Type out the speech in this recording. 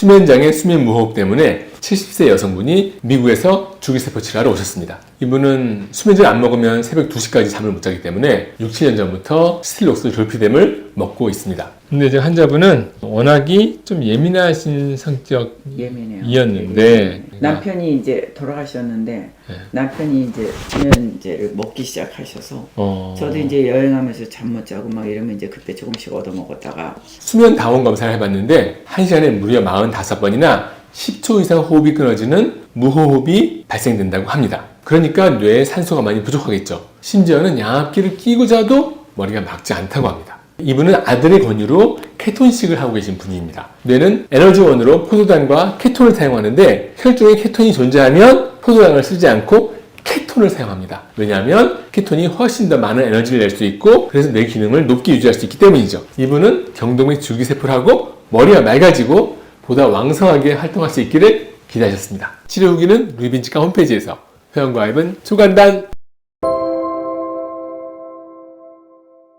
수면장애, 수면무호흡 때문에 70세 여성분이 미국에서 주기세포 치료하러 오셨습니다. 이분은 수면제를 안 먹으면 새벽 2시까지 잠을 못 자기 때문에 6, 7년 전부터 스틸록스 졸피뎀을 먹고 있습니다. 근데 이제 환자분은 워낙이 좀 예민하신 성격이었는데 남편이 이제 돌아가셨는데 네. 남편이 이제 수면제를 먹기 시작하셔서 저도 이제 여행하면서 잠 못 자고 막 이러면 이제 그때 조금씩 얻어 먹었다가 수면 다원 검사를 해봤는데 1시간에 무려 45번이나 10초 이상 호흡이 끊어지는 무호흡이 발생된다고 합니다. 그러니까 뇌에 산소가 많이 부족하겠죠. 심지어는 양압기를 끼고 자도 머리가 맑지 않다고 합니다. 이분은 아들의 권유로 케톤식을 하고 계신 분입니다. 뇌는 에너지원으로 포도당과 케톤을 사용하는데 혈중에 케톤이 존재하면 포도당을 쓰지 않고 케톤을 사용합니다. 왜냐하면 케톤이 훨씬 더 많은 에너지를 낼 수 있고 그래서 뇌 기능을 높게 유지할 수 있기 때문이죠. 이분은 경동맥 줄기세포를 하고 머리가 맑아지고 보다 왕성하게 활동할 수 있기를 기대하셨습니다. 치료 후기는 루이빈치과 홈페이지에서 회원가입은 초간단